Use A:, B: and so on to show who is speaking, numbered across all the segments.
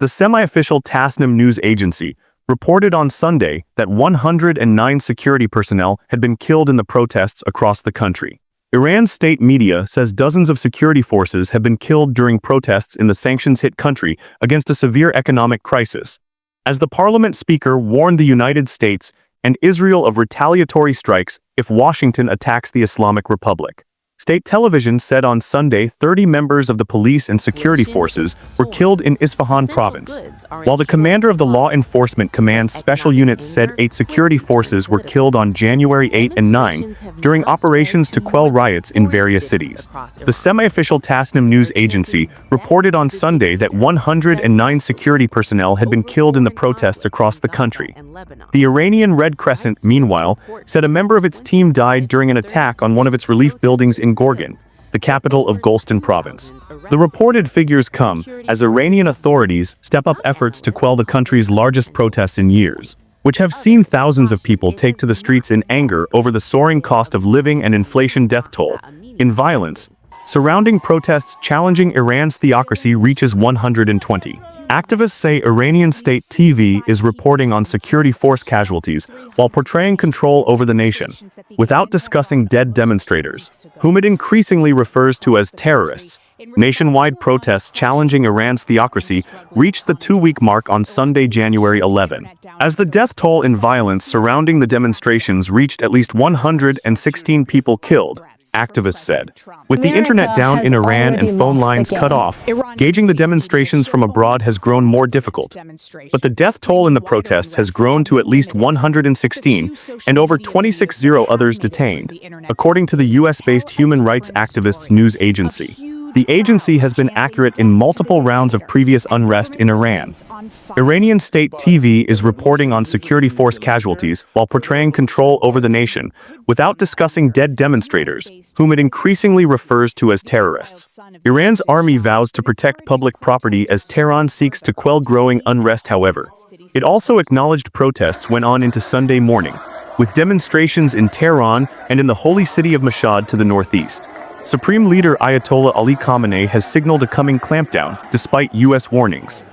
A: The semi-official Tasnim news agency reported on Sunday that 109 security personnel had been killed in the protests across the country. Iran's state media says dozens of security forces have been killed during protests in the sanctions-hit country against a severe economic crisis, as the parliament speaker warned the United States and Israel of retaliatory strikes if Washington attacks the Islamic Republic. State television said on Sunday 30 members of the police and security forces were killed in Isfahan province, while the commander of the Law Enforcement Command's special units said 8 security forces were killed on January 8 and 9 during operations to quell riots in various cities. The semi-official Tasnim news agency reported on Sunday that 109 security personnel had been killed in the protests across the country. The Iranian Red Crescent, meanwhile, said a member of its team died during an attack on one of its relief buildings in Gorgan, the capital of Golestan province. The reported figures come as Iranian authorities step up efforts to quell the country's largest protests in years, which have seen thousands of people take to the streets in anger over the soaring cost of living and inflation death toll. In violence, surrounding protests challenging Iran's theocracy reaches 120. Activists say Iranian state TV is reporting on security force casualties while portraying control over the nation, without discussing dead demonstrators, whom it increasingly refers to as terrorists. Nationwide protests challenging Iran's theocracy reached the 2-week mark on Sunday, January 11, as the death toll in violence surrounding the demonstrations reached at least 116 people killed, activists said. With the internet down in Iran and phone lines cut off, gauging the demonstrations from abroad has grown more difficult. But the death toll in the protests has grown to at least 116, and over 26 others detained, according to the US-based human rights activists news agency. The agency has been accurate in multiple rounds of previous unrest in Iran. Iranian state TV is reporting on security force casualties while portraying control over the nation, without discussing dead demonstrators, whom it increasingly refers to as terrorists. Iran's army vows to protect public property as Tehran seeks to quell growing unrest, however. It also acknowledged protests went on into Sunday morning, with demonstrations in Tehran and in the holy city of Mashhad to the northeast. Supreme Leader Ayatollah Ali Khamenei has signaled a coming clampdown, despite U.S. warnings.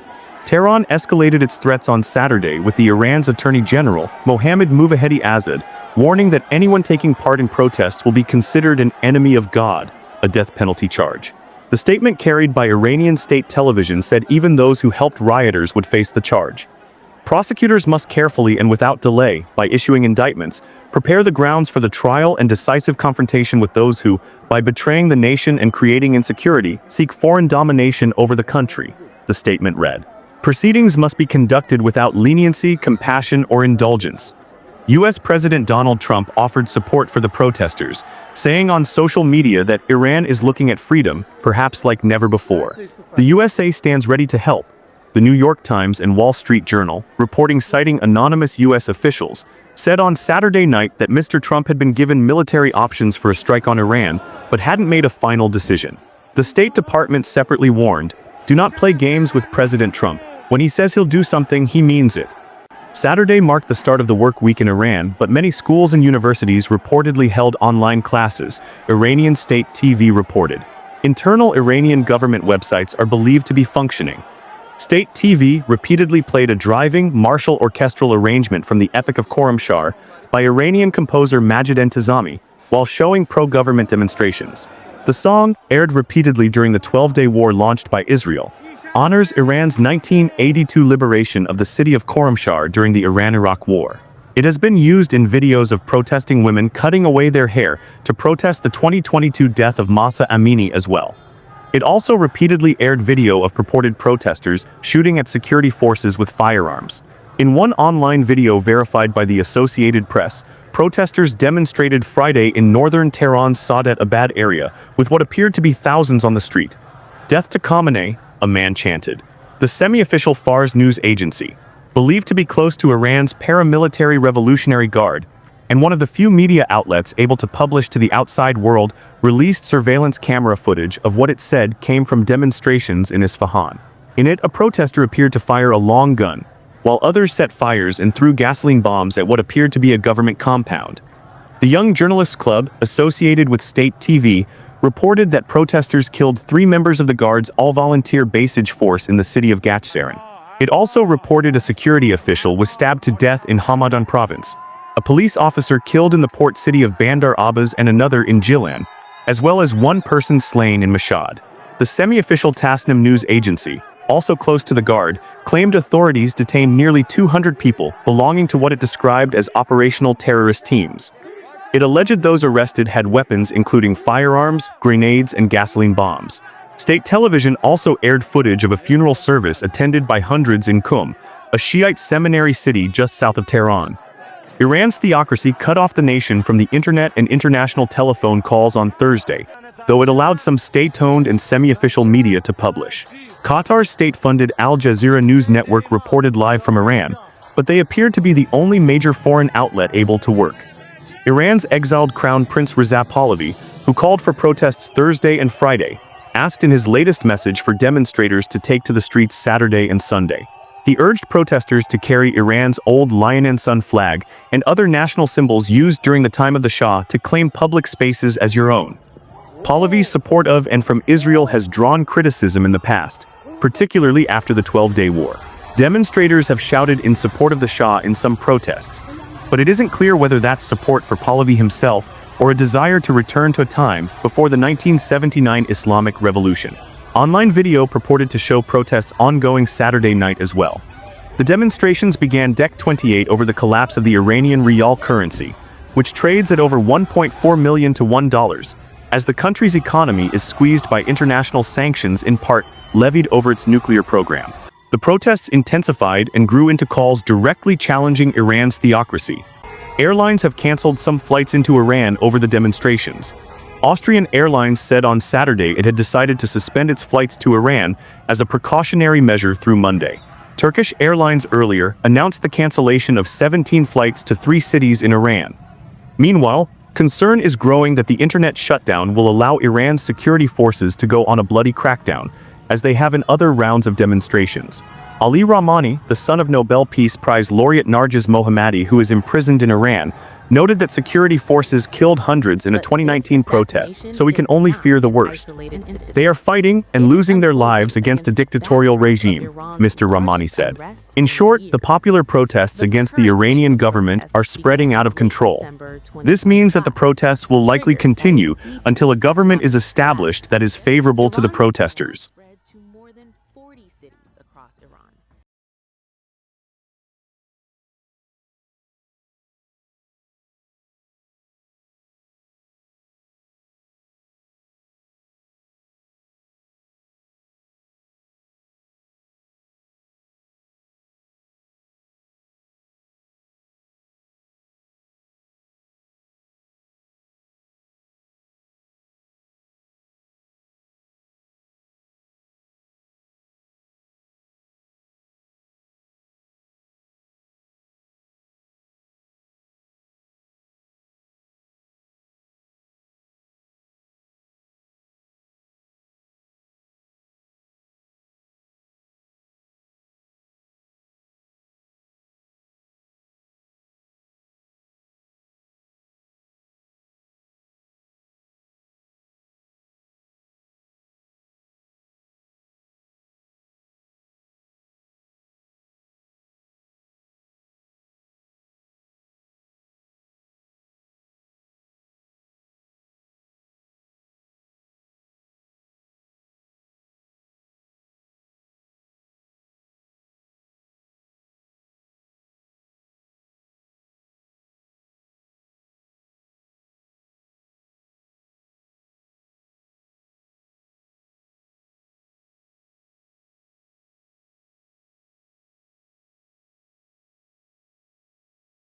A: Tehran escalated its threats on Saturday with the Iran's Attorney General, Mohammad Movahed Azad, warning that anyone taking part in protests will be considered an enemy of God, a death penalty charge. The statement carried by Iranian state television said even those who helped rioters would face the charge. Prosecutors must carefully and without delay, by issuing indictments, prepare the grounds for the trial and decisive confrontation with those who, by betraying the nation and creating insecurity, seek foreign domination over the country, the statement read. Proceedings must be conducted without leniency, compassion, or indulgence. U.S. President Donald Trump offered support for the protesters, saying on social media that Iran is looking at freedom, perhaps like never before. The USA stands ready to help. The New York Times and Wall Street Journal, reporting citing anonymous U.S. officials, said on Saturday night that Mr. Trump had been given military options for a strike on Iran, but hadn't made a final decision. The State Department separately warned, "Do not play games with President Trump. When he says he'll do something, he means it." Saturday marked the start of the work week in Iran, but many schools and universities reportedly held online classes, Iranian state TV reported. Internal Iranian government websites are believed to be functioning. State TV repeatedly played a driving, martial orchestral arrangement from the Epic of Khorramshahr by Iranian composer Majid Entazami, while showing pro-government demonstrations. The song, aired repeatedly during the 12-day war launched by Israel, honors Iran's 1982 liberation of the city of Khorramshahr during the Iran-Iraq War. It has been used in videos of protesting women cutting away their hair to protest the 2022 death of Mahsa Amini as well. It also repeatedly aired video of purported protesters shooting at security forces with firearms. In one online video verified by the Associated Press, protesters demonstrated Friday in northern Tehran's Saadat Abad area with what appeared to be thousands on the street. "Death to Khamenei," a man chanted. The semi-official Fars news agency, believed to be close to Iran's paramilitary Revolutionary Guard, and one of the few media outlets able to publish to the outside world, released surveillance camera footage of what it said came from demonstrations in Isfahan. In it, a protester appeared to fire a long gun, while others set fires and threw gasoline bombs at what appeared to be a government compound. The Young Journalists Club, associated with state TV, reported that protesters killed 3 members of the Guard's all-volunteer basage force in the city of Gachsaran. It also reported a security official was stabbed to death in Hamadan province, a police officer killed in the port city of Bandar Abbas and another in Jilan, as well as one person slain in Mashhad. The semi-official Tasnim news agency, also close to the guard, claimed authorities detained nearly 200 people belonging to what it described as operational terrorist teams. It alleged those arrested had weapons including firearms, grenades, and gasoline bombs. State television also aired footage of a funeral service attended by hundreds in Qum, a Shiite seminary city just south of Tehran. Iran's theocracy cut off the nation from the internet and international telephone calls on Thursday, though it allowed some state-owned and semi-official media to publish. Qatar's state-funded Al Jazeera news network reported live from Iran, but they appeared to be the only major foreign outlet able to work. Iran's exiled Crown Prince Reza Pahlavi, who called for protests Thursday and Friday, asked in his latest message for demonstrators to take to the streets Saturday and Sunday. He urged protesters to carry Iran's old lion and sun flag and other national symbols used during the time of the Shah to claim public spaces as your own. Pahlavi's support of and from Israel has drawn criticism in the past, particularly after the 12-day war. Demonstrators have shouted in support of the Shah in some protests, but it isn't clear whether that's support for Pahlavi himself or a desire to return to a time before the 1979 Islamic Revolution. Online video purported to show protests ongoing Saturday night as well. The demonstrations began Dec 28 over the collapse of the Iranian rial currency, which trades at over $1.4 million to $1, as the country's economy is squeezed by international sanctions in part levied over its nuclear program. The protests intensified and grew into calls directly challenging Iran's theocracy. Airlines have canceled some flights into Iran over the demonstrations. Austrian Airlines said on Saturday it had decided to suspend its flights to Iran as a precautionary measure through Monday. Turkish Airlines earlier announced the cancellation of 17 flights to 3 cities in Iran. Meanwhile, concern is growing that the internet shutdown will allow Iran's security forces to go on a bloody crackdown, as they have in other rounds of demonstrations. Ali Rahmani, the son of Nobel Peace Prize laureate Narges Mohammadi, who is imprisoned in Iran, noted that security forces killed hundreds in a 2019 protest, so we can only fear the worst. They are fighting and losing their lives against a dictatorial regime, Mr. Rahmani said. In short, the popular protests against the Iranian government are spreading out of control. This means that the protests will likely continue until a government is established that is favorable to the protesters.